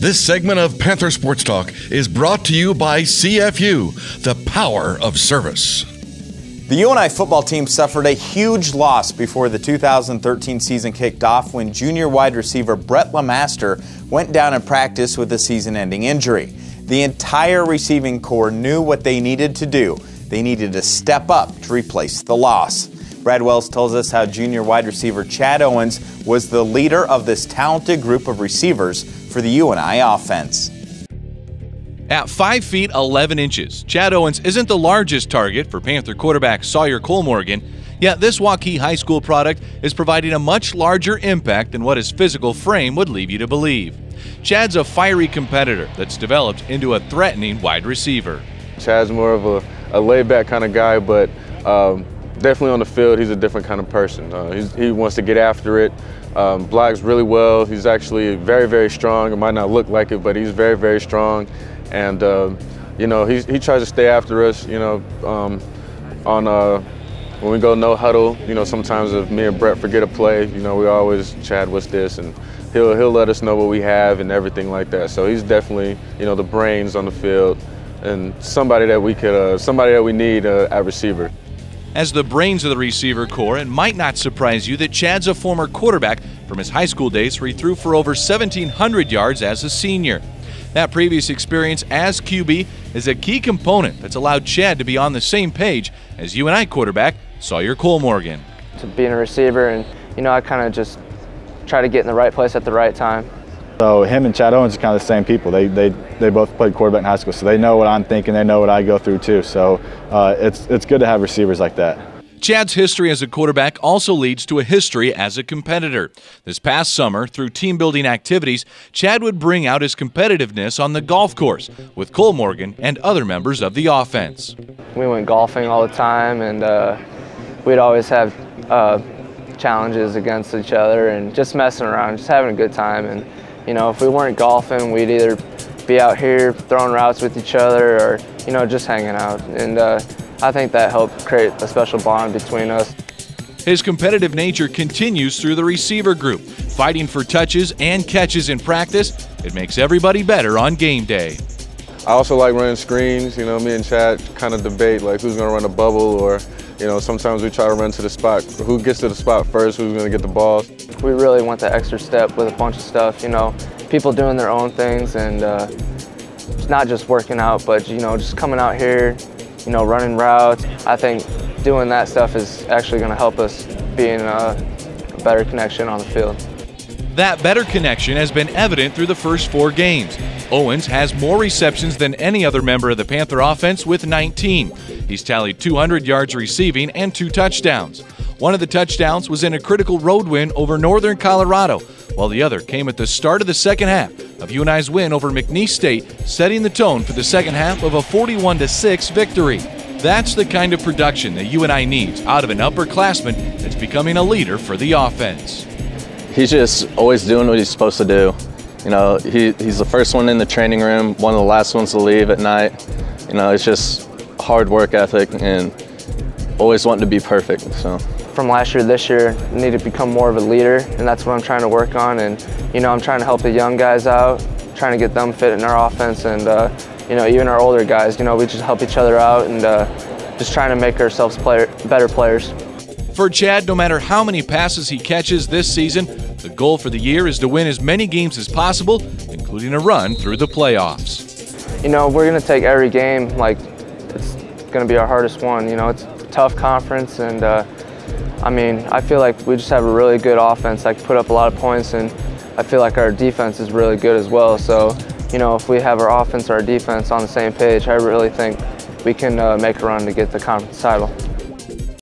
This segment of Panther Sports Talk is brought to you by CFU, the power of service. The UNI football team suffered a huge loss before the 2013 season kicked off when junior wide receiver Brett LeMaster went down in practice with a season-ending injury. The entire receiving corps knew what they needed to do. They needed to step up to replace the loss. Brad Wells tells us how junior wide receiver Chad Owens was the leader of this talented group of receivers for the UNI offense. At 5 feet 11 inches, Chad Owens isn't the largest target for Panther quarterback Sawyer Colmorgan, yet this Waukee High School product is providing a much larger impact than what his physical frame would leave you to believe. Chad's a fiery competitor that's developed into a threatening wide receiver. Chad's more of a laid-back kind of guy, but definitely on the field, he's a different kind of person. He wants to get after it, blocks really well. He's actually very, very strong. It might not look like it, but he's very, very strong. And, you know, he tries to stay after us, you know, when we go no huddle, you know, sometimes if me and Brett forget a play, you know, we always, Chad, what's this? And he'll let us know what we have and everything like that. So he's definitely, you know, the brains on the field and somebody that we need at receiver. As the brains of the receiver corps, it might not surprise you that Chad's a former quarterback from his high school days where he threw for over 1,700 yards as a senior. That previous experience as QB is a key component that's allowed Chad to be on the same page as UNI quarterback Sawyer Colmorgan. To being a receiver, and you know, I kind of just try to get in the right place at the right time. So him and Chad Owens are kind of the same people. They both played quarterback in high school, so they know what I'm thinking. They know what I go through too. So it's good to have receivers like that. Chad's history as a quarterback also leads to a history as a competitor. This past summer, through team-building activities, Chad would bring out his competitiveness on the golf course with Colmorgan and other members of the offense. We went golfing all the time, and we'd always have challenges against each other and just messing around, just having a good time. And you know, if we weren't golfing, we'd either be out here throwing routes with each other or, you know, just hanging out. And I think that helped create a special bond between us. His competitive nature continues through the receiver group. Fighting for touches and catches in practice, it makes everybody better on game day. I also like running screens. You know, me and Chad kind of debate like who's going to run a bubble, or you know, sometimes we try to run to the spot. Who gets to the spot first, who's going to get the ball. We really went the extra step with a bunch of stuff, you know, people doing their own things and not just working out, but, you know, just coming out here, you know, running routes. I think doing that stuff is actually going to help us be in a better connection on the field. That better connection has been evident through the first 4 games. Owens has more receptions than any other member of the Panther offense with 19. He's tallied 200 yards receiving and 2 touchdowns. One of the touchdowns was in a critical road win over Northern Colorado, while the other came at the start of the second half of UNI's win over McNeese State, setting the tone for the second half of a 41-6 victory. That's the kind of production that UNI needs out of an upperclassman that's becoming a leader for the offense. He's just always doing what he's supposed to do. You know, he's the first one in the training room, one of the last ones to leave at night. You know, it's just hard work ethic and always wanting to be perfect. So from last year to this year, I need to become more of a leader, and that's what I'm trying to work on. And you know, I'm trying to help the young guys out, trying to get them fit in our offense, and you know, even our older guys. You know, we just help each other out and just trying to make ourselves better players. For Chad, no matter how many passes he catches this season, the goal for the year is to win as many games as possible, including a run through the playoffs. You know, we're going to take every game like it's going to be our hardest one. You know, it's a tough conference, and I mean, I feel like we just have a really good offense that can put up a lot of points, and I feel like our defense is really good as well. So, you know, if we have our offense or our defense on the same page, I really think we can make a run to get the conference title.